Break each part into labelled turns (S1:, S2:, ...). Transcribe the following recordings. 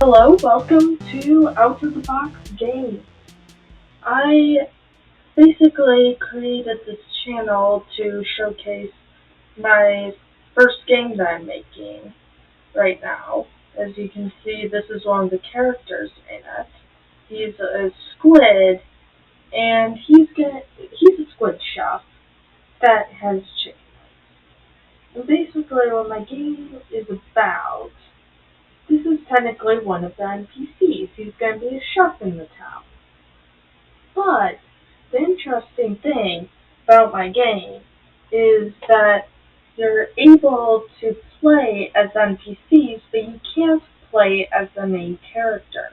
S1: Hello, welcome to Out of the Box Games. I basically created this channel to showcase my first game that I'm making right now. As you can see, this is one of the characters in it. He's a squid, and he's a squid chef that has chicken. And basically, what my game is about, this is technically one of the NPCs. He's going to be a chef in the town. But the interesting thing about my game is that you're able to play as NPCs, but you can't play as the main character.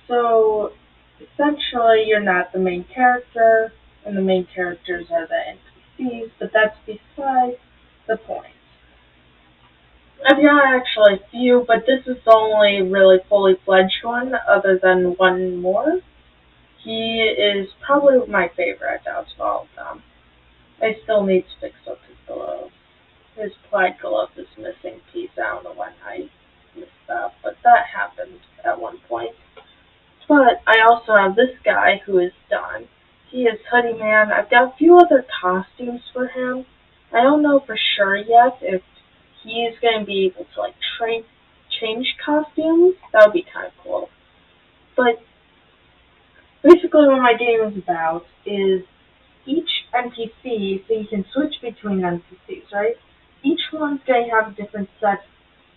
S1: So essentially, you're not the main character, and the main characters are the NPCs, but that's besides the point. I've got actually a few, but this is the only really fully fledged one, other than one more. He is probably my favorite out of all of them. I still need to fix up his glove. His plaid glove is missing a piece. I don't know when I missed that, but that happened at one point. But I also have this guy who is done. He is Hoodie Man. I've got a few other costumes for him. I don't know for sure yet if he's going to be able to change costumes. That would be kind of cool. But basically what my game is about is each NPC, so you can switch between NPCs, right? Each one's going to have a different set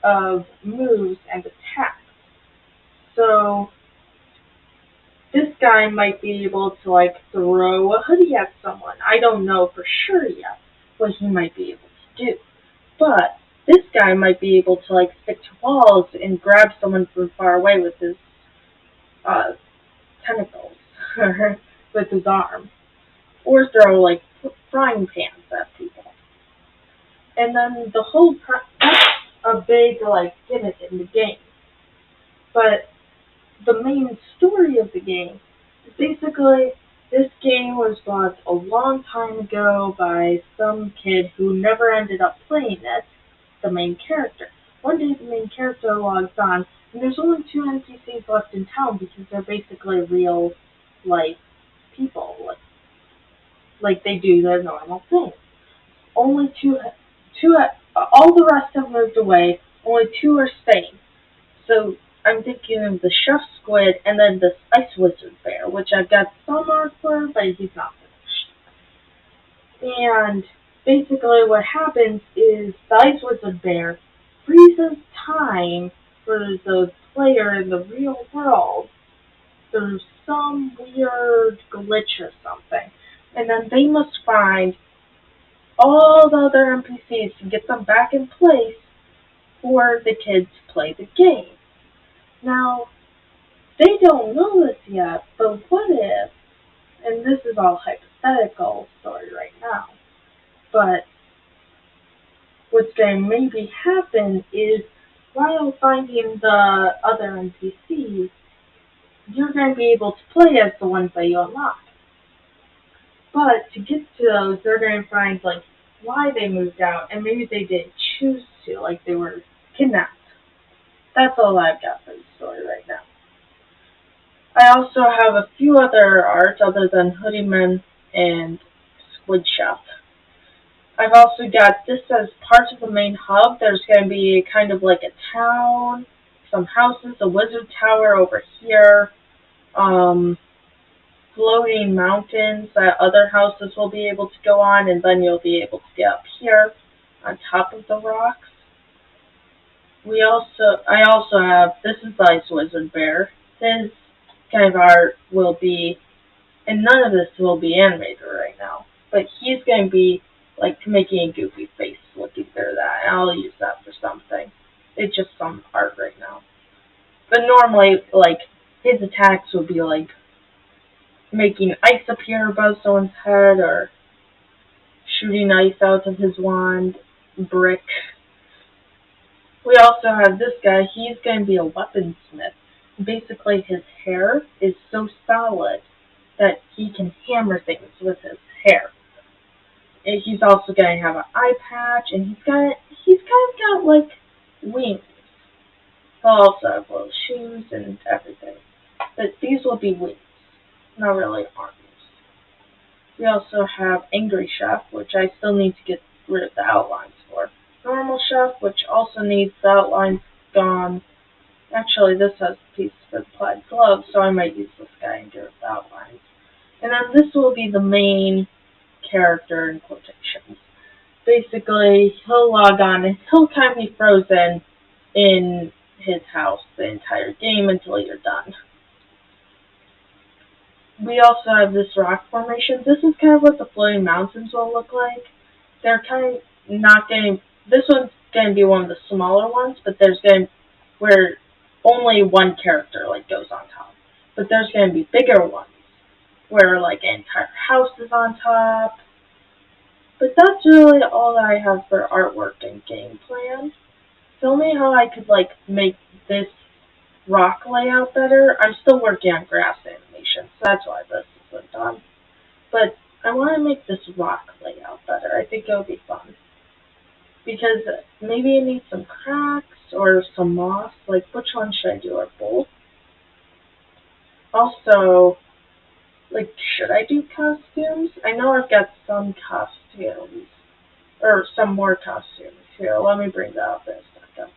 S1: of moves and attacks. So this guy might be able to throw a hoodie at someone. I don't know for sure yet what he might be able to do. But this guy might be able to stick to walls and grab someone from far away with his tentacles, with his arm, or throw frying pans at people. And then that's a big gimmick in the game. But the main story of the game is basically this game was bought a long time ago by some kid who never ended up playing it, the main character. One day the main character logs on, and there's only 2 NPCs left in town because they're basically real life people. Like they do their normal things. Only two, all the rest have moved away. Only 2 are staying. So I'm thinking of the chef squid and then this ice wizard bear, which I've got some art for, but he's not finished. And basically what happens is the ice wizard bear freezes time for the player in the real world through some weird glitch or something. And then they must find all the other NPCs to get them back in place for the kids to play the game. Now, they don't know this yet, but what if, and this is all hypothetical story right now, but what's going to maybe happen is while finding the other NPCs, you're going to be able to play as the ones that you unlock. But to get to those, they're going to find why they moved out, and maybe they didn't choose to, they were kidnapped. That's all I've got for the story right now. I also have a few other art other than Hoodie Man and Squid Chef. I've also got this as part of the main hub. There's going to be kind of like a town, some houses, a wizard tower over here, floating mountains that other houses will be able to go on, and then you'll be able to get up here on top of the rocks. I also have, this is the Ice Wizard Bear. His kind of art will be, and none of this will be animated right now, but he's going to be making a goofy face looking through that, and I'll use that for something. It's just some art right now. But normally, his attacks would be making ice appear above someone's head, or shooting ice out of his wand, brick. We also have this guy. He's going to be a weaponsmith. Basically, his hair is so solid that he can hammer things with his hair. And he's also going to have an eye patch, and he's kind of got wings. They'll also have little shoes and everything. But these will be wings, not really arms. We also have Angry Chef, which I still need to get rid of the outlines for. Normal Chef, which also needs the outlines gone. Actually, this has a piece for the plaid glove, so I might use this guy and get rid of the outlines. And then this will be the main character in quotations. Basically, he'll log on and he'll kind of be frozen in his house the entire game until you're done. We also have this rock formation. This is kind of what the floating mountains will look like. They're kind of not getting. This one's going to be one of the smaller ones, but there's going to where only one character like goes on top. But there's going to be bigger ones where like an entire house is on top. But that's really all that I have for artwork and game plan. Tell me how I could like make this rock layout better. I'm still working on grass animation, so that's why this isn't done. But I want to make this rock layout better. I think it'll be fun. Because maybe it needs some cracks or some moss. Like, which one should I do, or both? Also, like, should I do costumes? I know I've got some costumes, or some more costumes. Here, let me bring that up in a second.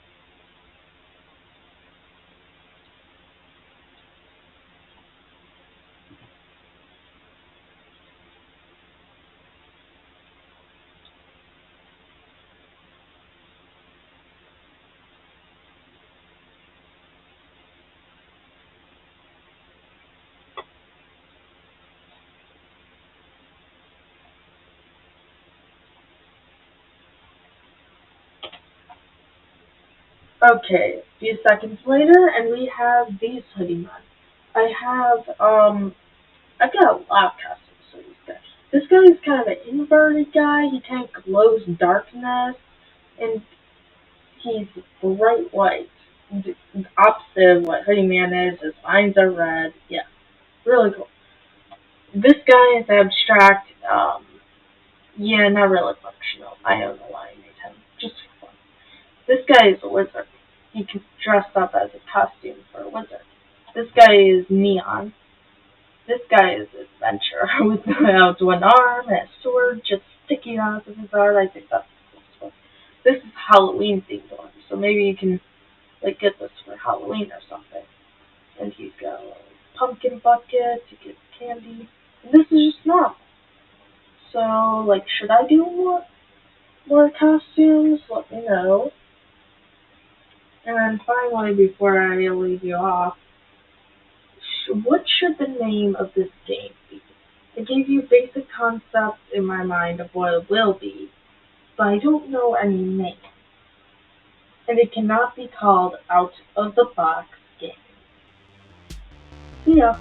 S1: Okay, a few seconds later, and we have these hoodie men. I've got a lot of costumes for this guy. This guy is kind of an inverted guy. He kind of glows darkness, and he's bright white. The opposite of what Hoodie Man is. His eyes are red. Yeah, really cool. This guy is abstract. Yeah, not really functional. I don't know why I made him. Just for fun. This guy is a wizard. He can dress up as a costume for a wizard. This guy is neon. This guy is adventure without one arm and a sword just sticking out of his arm. I think that's cool. This is Halloween themed one, so maybe you can like get this for Halloween or something. And he's got a little pumpkin bucket to get candy. And this is just normal. So like, should I do more costumes? Let me know. And then finally, before I leave you off, what should the name of this game be? I gave you basic concepts in my mind of what it will be, but I don't know any name. And it cannot be called Out of the Box game. See ya.